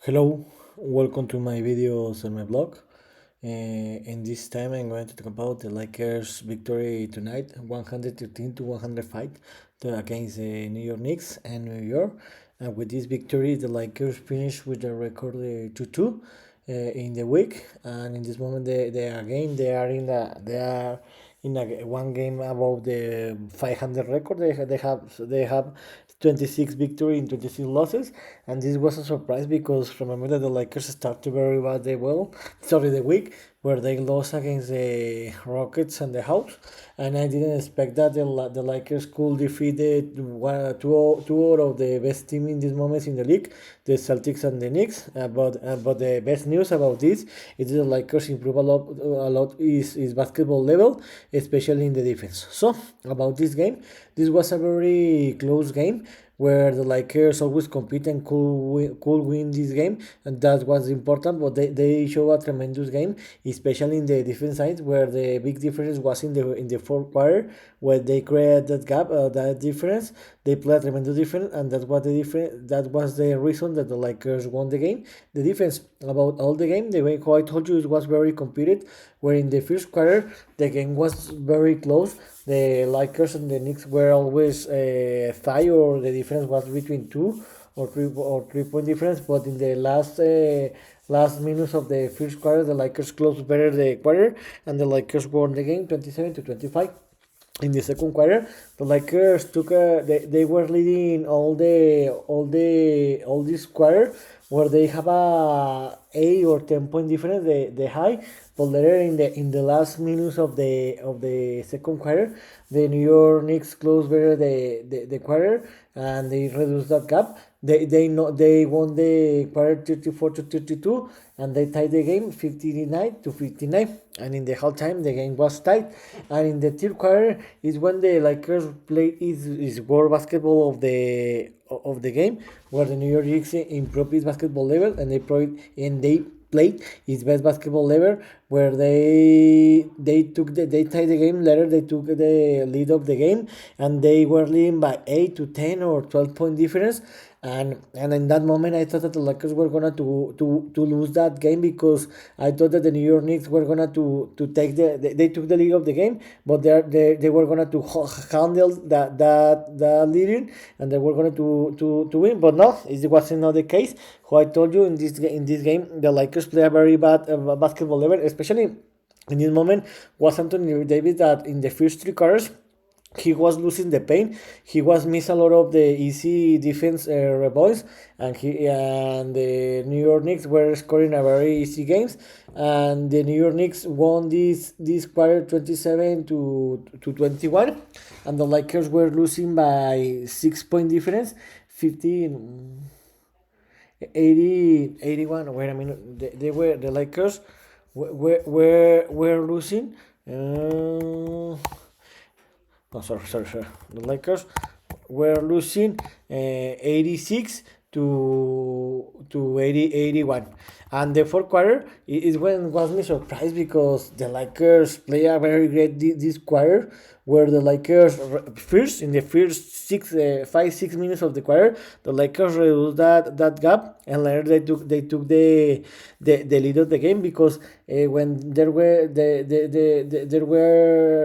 Hello, welcome to my videos on my blog. In this time, I'm going to talk about the Lakers' victory tonight, 113 to 105, against the New York Knicks and New York. And with this victory, the Lakers finished with a record 2-2 in the week. And in this moment, they are in a one game above the 500 record. They have 26 victory in 26 losses, and this was a surprise because remember that the Lakers started very bad the week where they lost against the Rockets and the Hawks, and I didn't expect that the Lakers could defeat two out of the best team in these moments in the league, the Celtics and the Knicks. But the best news about this is that the Lakers improve a lot is basketball level, especially in the defense. So about this game, this was a very close game where the Lakers always compete and could win this game, and that was important. But they show a tremendous game, especially in the defense side, where the big difference was in the fourth quarter, where they created that gap, that difference. They played a tremendous difference, and that was the reason that the Lakers won the game. The defense about all the game, the way how I told you, it was very competed. Where in the first quarter the game was very close. The Lakers and the Knicks were always tie, or the difference was between 2 or 3 point difference. But in the last minutes of the first quarter, the Lakers closed better the quarter, and the Lakers won the game 27-25. In the second quarter, the Lakers they were leading all this quarter, where they have a 8 or 10 point difference, the high. But later in the last minutes of the second quarter, the New York Knicks closed better the quarter, and they reduced that gap. They won the quarter 34-32, and they tied the game 59-59. And in the halftime, the game was tied. And in the third quarter is when the Lakers played is world basketball of the game, where the New York Knicks improved its basketball level, and they played its best basketball level, where they tied the game. Later they took the lead of the game, and they were leading by 8 to 10 or 12 point difference. And in that moment, I thought that the Lakers were gonna to lose that game, because I thought that the New York Knicks were gonna to take they took the lead of the game, but they were gonna to handle that leading, and they were gonna to win. But no, it wasn't not the case. Who I told you, in this game, the Lakers play a very bad basketball level, especially in this moment was Anthony Davis, that in the first 3 quarters he was losing the pain. He was missing a lot of the easy defense rebounds, and the New York Knicks were scoring a very easy games, and the New York Knicks won this quarter 27-21, and the Lakers were losing by 6 point difference, 15. 80, 81. Wait a minute. The Lakers were losing. No, sorry. The Lakers were losing 86 to 81. And the fourth quarter is when was me surprised, because the Lakers play a very great this quarter, where the Lakers first in the first 5-6 minutes of the quarter, the Lakers reduced that gap, and later they took the lead of the game, because when there were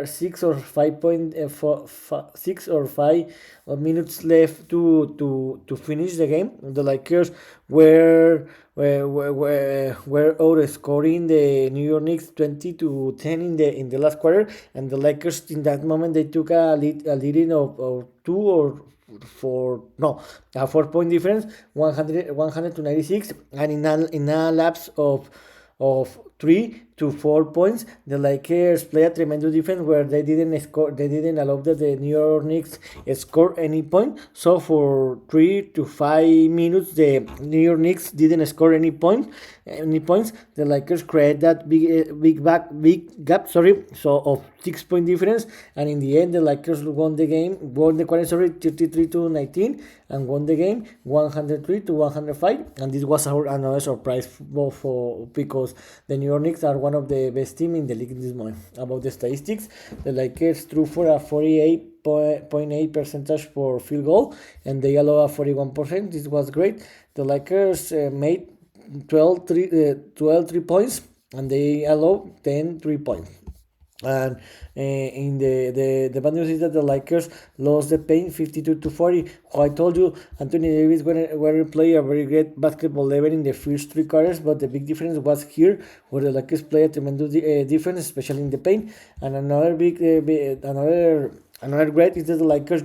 6 or 5 minutes left to finish the game. The Lakers were outscoring the New York Knicks 20-10 in the last quarter, and the Lakers in that moment they took a leading of 4 point difference, 100 to 96, and in a lapse of 3 to 4 points, the Lakers play a tremendous defense, where they didn't allow that the New York Knicks score any point. So for 3 to 5 minutes, the New York Knicks didn't score any points. The Lakers create that big gap, so of 6 point difference, and in the end, the Lakers won the quarter, 33-19, and won the game 103-105. And this was another surprise because the New York Knicks are one of the best team in the league in this moment. About the statistics, the Lakers threw for a 48.8 percentage for field goal, and they allow a 41%. This was great. The Lakers made 12 3 points, and they allow 10 3 points. And in the bad news is that the Lakers lost the paint 52-40. I told you Anthony Davis were play a very great basketball level in the first 3 quarters, but the big difference was here where the Lakers play a tremendous defense, especially in the paint. And another another great is that the Lakers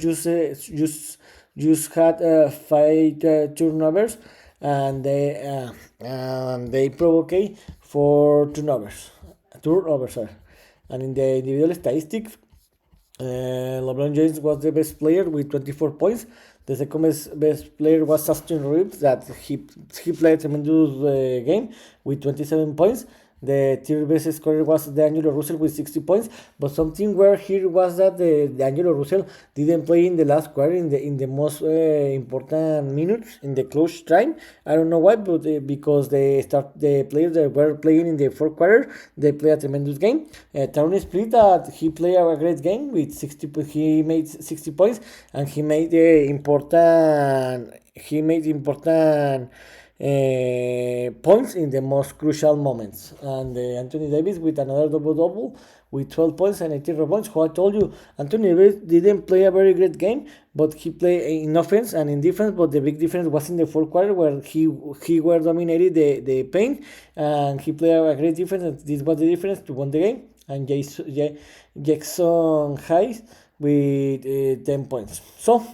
just had 5 turnovers, and they provoked 4 turnovers. Sorry. And in the individual statistics, LeBron James was the best player with 24 points. The second best player was Austin Reeves, that he played a tremendous game with 27 points. The third best scorer was D'Angelo Russell with 60 points. But something where here was that D'Angelo Russell didn't play in the last quarter in the most important minutes in the close time. I don't know why, but because the players that were playing in the fourth quarter, they play a tremendous game. Tyrone Split, that he played a great game with 60. He made 60 points, and he made important. Points in the most crucial moments. And Anthony Davis with another double-double with 12 points and 18 rebounds. Who I told you, Anthony Davis didn't play a very great game, but he played in offense and in defense. But the big difference was in the fourth quarter, where he were dominated the paint, and he played a great defense. And this was the difference to win the game. And Jackson Hayes with 10 points. So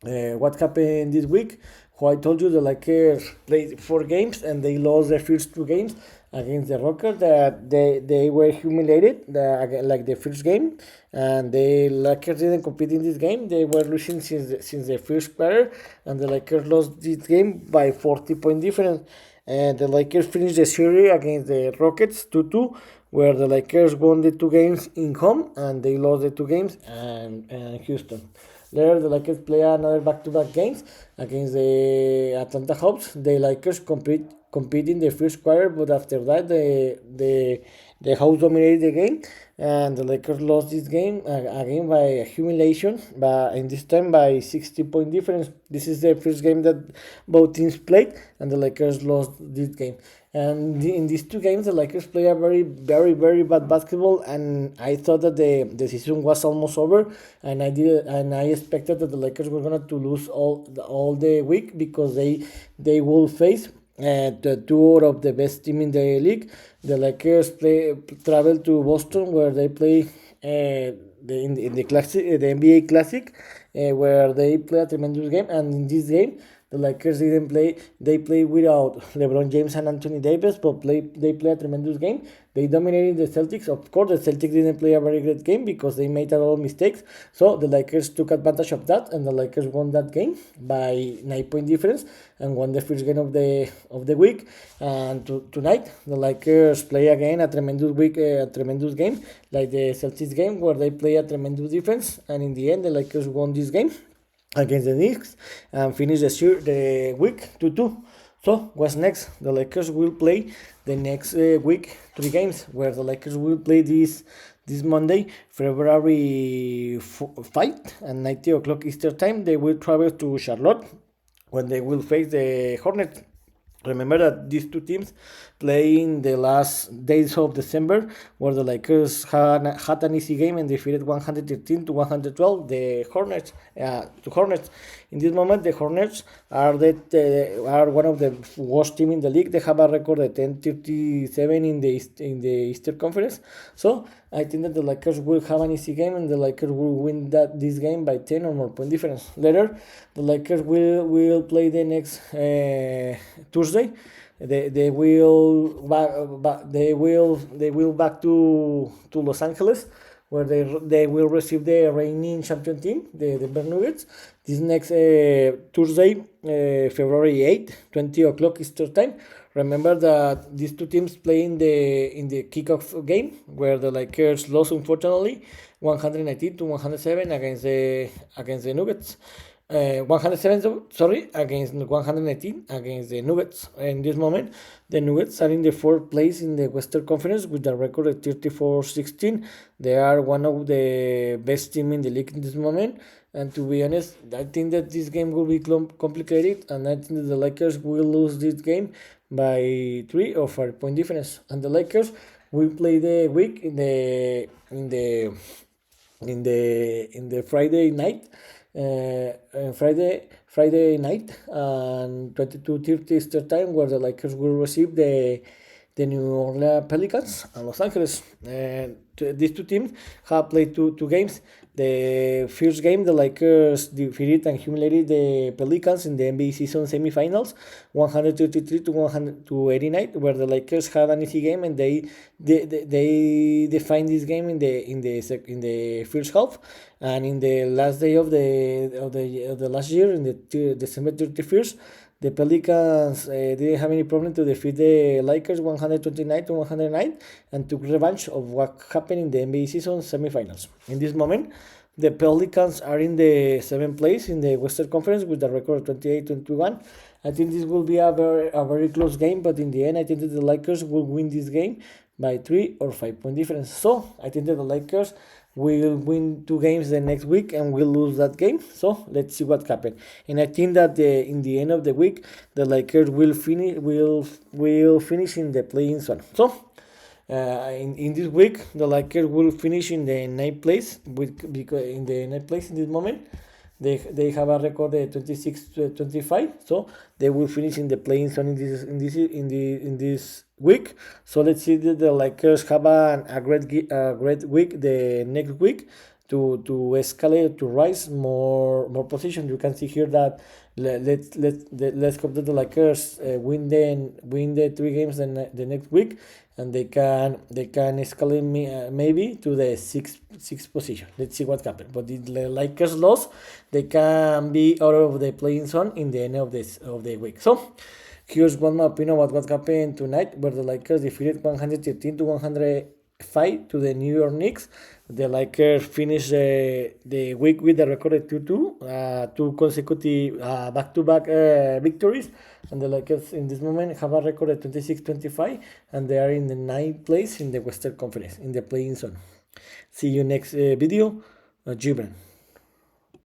what happened this week? I told you the Lakers played 4 games and they lost the first 2 games against the Rockets. That they were humiliated like the first game, and the Lakers didn't compete in this game. They were losing since the first quarter, and the Lakers lost this game by 40-point difference. And the Lakers finished the series against the Rockets 2-2, where the Lakers won the 2 games in home and they lost the 2 games and Houston. Later, the Lakers play another back-to-back games against the Atlanta Hawks. The Lakers compete in the first quarter, but after that, the Hawks dominated the game, and the Lakers lost this game again by humiliation, but in this time by 60-point difference. This is the first game that both teams played, and the Lakers lost this game. And in these 2 games, the Lakers play a very, very, very bad basketball, and I thought that the season was almost over, and I expected that the Lakers were going to lose all the week, because they will face the 2 out of the best team in the league. The Lakers travel to Boston, where they play in the NBA Classic, where they play a tremendous game, and in this game, the Lakers didn't play. They played without LeBron James and Anthony Davis, but they played a tremendous game. They dominated the Celtics. Of course, the Celtics didn't play a very great game because they made a lot of mistakes. So the Lakers took advantage of that, and the Lakers won that game by 9-point difference and won the first game of the week. And tonight, the Lakers play again a tremendous game, like the Celtics game, where they play a tremendous defense. And in the end, the Lakers won this game against the Knicks and finish the week 2-2. So what's next? The Lakers will play the next week 3 games, where the Lakers will play this Monday, February 5 at 90 o'clock Eastern time. They will travel to Charlotte, when they will face the Hornets. Remember that these 2 teams play in the last days of December, where the Lakers had an easy game and defeated 113-112 the Hornets. In this moment, the Hornets are one of the worst teams in the league. They have a record of 10-37 in the Eastern Conference. So I think that the Lakers will have an easy game, and the Lakers will win this game by 10 or more point difference. Later, the Lakers will play the next Tuesday. They will back to Los Angeles, where they will receive the reigning champion team, the Denver Nuggets, this next Tuesday, February 8, 20 o'clock Eastern time. Remember that these 2 teams play in the kickoff game, where the Lakers lost, unfortunately, 119-107 against the Nuggets. 107, sorry, against 118 against the Nuggets. In this moment, the Nuggets are in the fourth place in the Western Conference with a record of 34-16. They are one of the best team in the league in this moment. And to be honest, I think that this game will be complicated, and I think that the Lakers will lose this game by 3 or 4 point difference. And the Lakers will play the week in the Friday night, Friday night and 22:30 Eastern time, where the Lakers will receive the New Orleans Pelicans and Los Angeles. These two teams have played two games. The first game, the Lakers defeated and humiliated the Pelicans in the NBA season semifinals, 133 to 189, where the Lakers had an easy game, and they defined this game in the first half. And in the last day of the last year, in the December 31st, the Pelicans didn't have any problem to defeat the Lakers 129 to 109 and took revenge of what happened in the NBA season semifinals. In this moment, the Pelicans are in the 7th place in the Western Conference with a record of 28-21. I think this will be a very close game, but in the end, I think that the Lakers will win this game by 3 or 5 point difference. So I think that the Lakers will win 2 games the next week and will lose that game. So let's see what happens. And I think that in the end of the week, the Lakers will finish in the play-in zone. So in this week, the Lakers will finish in the ninth place because in the ninth place in this moment. They have a record of 26-25, so they will finish in the playing zone in this week. So let's see that the Lakers have a great week the next week to escalate, to rise more position. You can see here that let's hope that the Lakers win the 3 games the next week, and they can escalate maybe to the sixth position. Let's see what happens. But if the Lakers lost, they can be out of the playing zone in the end of the week. So here's one more opinion about what happened tonight, where the Lakers defeated 113 to 105 to the New York Knicks. The Lakers finished the week with a record of 2-2, 2 consecutive back-to-back victories. And the Lakers in this moment have a record of 26-25, and they are in the 9th place in the Western Conference in the playing zone. See you next video. Gibran.